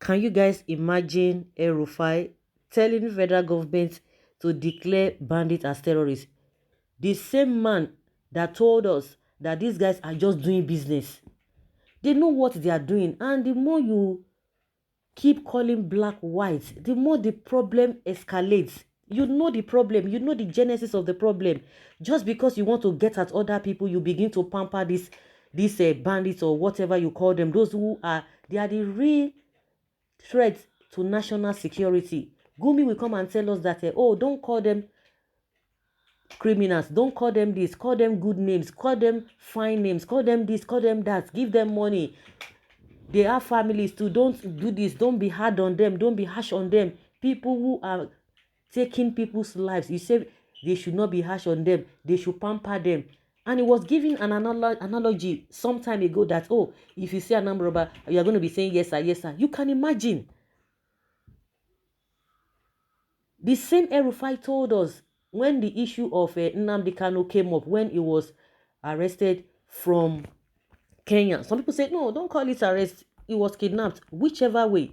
Can you guys imagine ELRUFAI telling federal government to declare bandits as terrorists? The same man that told us that these guys are just doing business. They know what they are doing, and the more you keep calling black white, the more the problem escalates. You know the problem, you know the genesis of the problem. Just because you want to get at other people, you begin to pamper these bandits or whatever you call them. Those who are, they are the real threat to national security. Gumi will come and tell us that, oh, don't call them criminals, don't call them this, call them good names, call them fine names, call them this, call them that, give them money. They have families too. Don't do this. Don't be hard on them. Don't be harsh on them. People who are taking people's lives, you say they should not be harsh on them. They should pamper them. And he was giving an analogy some time ago that, oh, if you see a number robber, you are going to be saying yes sir, yes sir. You can imagine. The same ELRUFAI told us when the issue of Nnamdi Kanu came up, when he was arrested from Kenya. Some people say, no, don't call it arrest. He was kidnapped. Whichever way.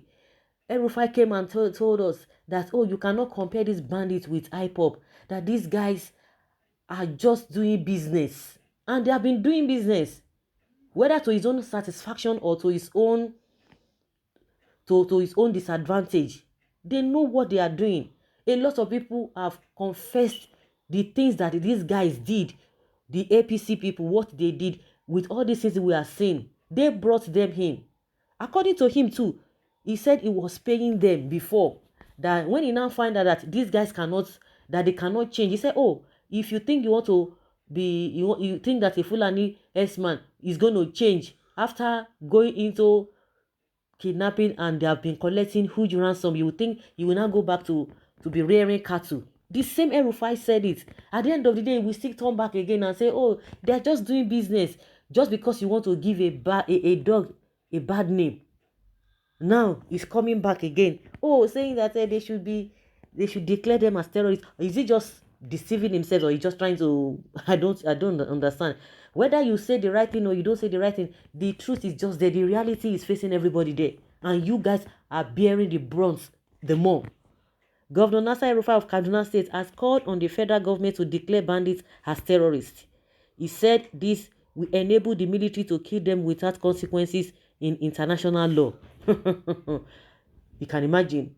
ELRUFAI came and told us that, oh, you cannot compare these bandits with IPOP. That these guys are just doing business. And they have been doing business. Whether to his own satisfaction or to his own disadvantage. They know what they are doing. A lot of people have confessed the things that these guys did. The APC people, what they did with all these things we are seeing. They brought them in. According to him too, he said he was paying them before. That when he now find out that these guys that they cannot change, he said, oh, if you think you want to be, you think that a Fulani S-man is going to change after going into kidnapping and they have been collecting huge ransom, you would think you will now go back to be rearing cattle. The same ELRUFAI said it. At the end of the day, we still turn back again and say, oh, they're just doing business. Just because you want to give a dog a bad name. Now, it's coming back again. Oh, saying that they should declare them as terrorists. Is he just deceiving himself or he's just trying to, I don't understand. Whether you say the right thing or you don't say the right thing, the truth is just that the reality is facing everybody there. And you guys are bearing the brunt the more. Governor Nasir El-Rufai of Kaduna State has called on the federal government to declare bandits as terrorists. He said this will enable the military to kill them without consequences in international law. You can imagine.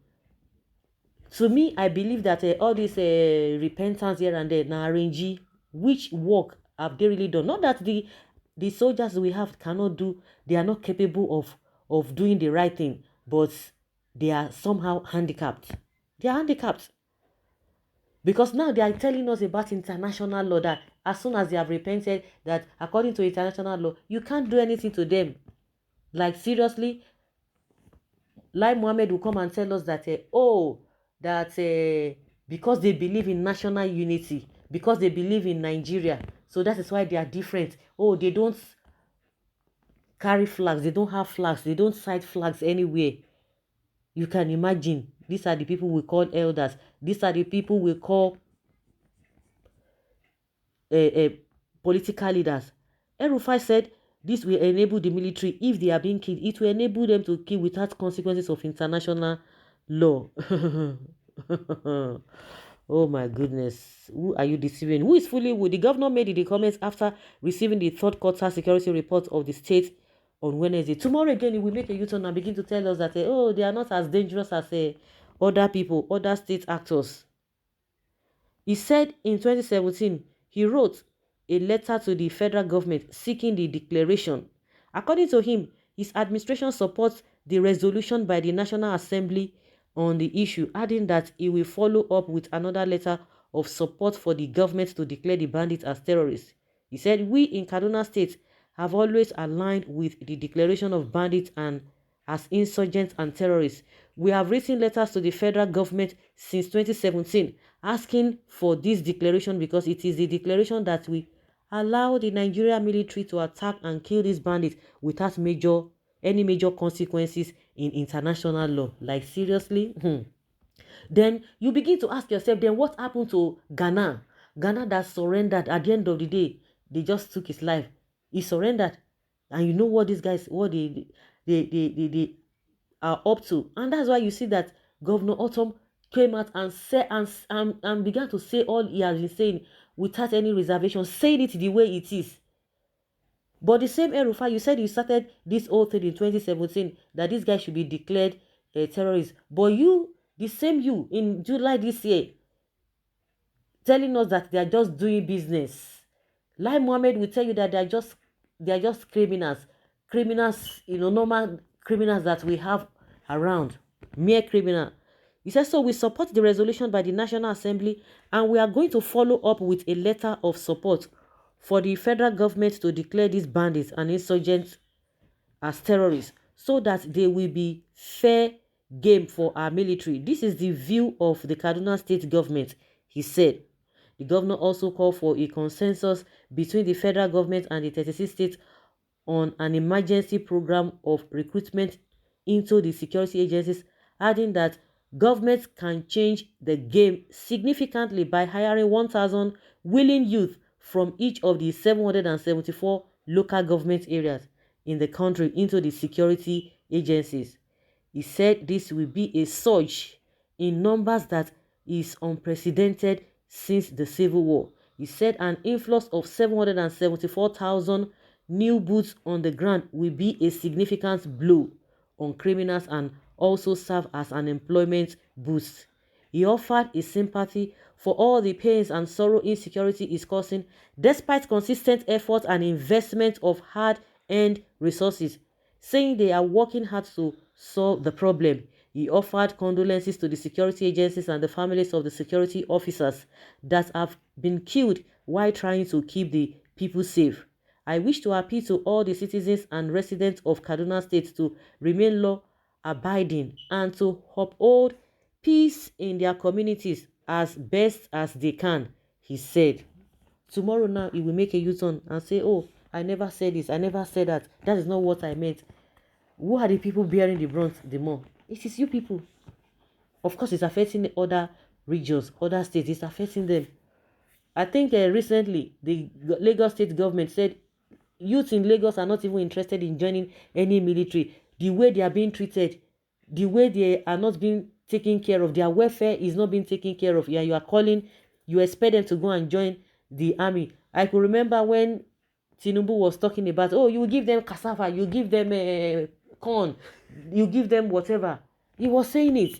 To me, I believe that all this repentance here and there, now arrange, which work have they really done? Not that the soldiers we have cannot do, they are not capable of doing the right thing, but they are somehow handicapped. They are handicapped. Because now they are telling us about international law that as soon as they have repented, that according to international law, you can't do anything to them. Like seriously, Lai Mohammed will come and tell us that, because they believe in national unity, because they believe in Nigeria, so that is why they are different. Oh, they don't carry flags, they don't have flags, they don't sight flags anywhere. You can imagine. These are the people we call elders. These are the people we call political leaders. ELRUFAI said this will enable the military, if they are being killed, it will enable them to kill without consequences of international law. Oh my goodness. Who are you deceiving? Who is fooling who? The governor made the comments after receiving the third quarter security report of the state on Wednesday. Tomorrow again, he will make a U-turn and begin to tell us that, oh, they are not as dangerous as other people, other state actors. He said in 2017, he wrote a letter to the federal government seeking the declaration. According to him, his administration supports the resolution by the National Assembly on the issue, adding that he will follow up with another letter of support for the government to declare the bandits as terrorists. He said, we in Kaduna State have always aligned with the declaration of bandits and as insurgents and terrorists. We have written letters to the federal government since 2017 asking for this declaration because it is the declaration that will allow the Nigerian military to attack and kill these bandits without any major consequences in international law. Like seriously? Then you begin to ask yourself, then what happened to Ghana? Ghana that surrendered at the end of the day. They just took his life. He surrendered. And you know what these guys, what they are up to. And that's why you see that Governor Autumn came out and said and began to say all he has been saying without any reservation, saying it the way it is. But the same ELRUFAI, you said you started this whole thing in 2017 that this guy should be declared a terrorist. But you, the same you, in July this year, telling us that they are just doing business. Lai Mohammed will tell you that they are just criminals, normal criminals that we have around, mere criminal. He says, so we support the resolution by the National Assembly and we are going to follow up with a letter of support for the federal government to declare these bandits and insurgents as terrorists so that they will be fair game for our military. This is the view of the Kaduna State government, he said. The governor also called for a consensus between the federal government and the 36 states on an emergency program of recruitment into the security agencies, adding that governments can change the game significantly by hiring 1,000 willing youth from each of the 774 local government areas in the country into the security agencies. He said this will be a surge in numbers that is unprecedented since the Civil War. He said an influx of 774,000 new boots on the ground will be a significant blow on criminals and also serve as an employment boost. He offered his sympathy for all the pains and sorrow insecurity is causing, despite consistent effort and investment of hard-earned resources, saying they are working hard to solve the problem. He offered condolences to the security agencies and the families of the security officers that have been killed while trying to keep the people safe. I wish to appeal to all the citizens and residents of Kaduna State to remain law-abiding and to uphold peace in their communities as best as they can, he said. Tomorrow now, he will make a U-turn and say, oh, I never said this, I never said that. That is not what I meant. Who are the people bearing the brunt the more? It is you people. Of course, it's affecting other regions, other states. It's affecting them. I think recently, the Lagos state government said youth in Lagos are not even interested in joining any military. The way they are being treated, the way they are not being taken care of, their welfare is not being taken care of. Yeah, you expect them to go and join the army. I could remember when Tinubu was talking about, oh, you give them cassava, you give them corn, you give them whatever. He was saying it.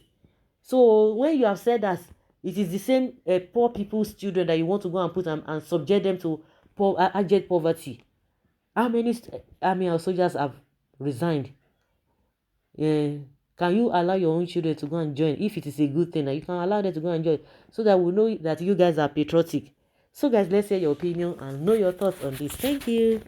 So when you have said that it is the same poor people's children that you want to go and put and subject them to abject poverty, how many army or soldiers have resigned? Can you allow your own children to go and join? If it is a good thing, you can allow them to go and join so that we know that you guys are patriotic. So guys, let's hear your opinion and know your thoughts on this. Thank you.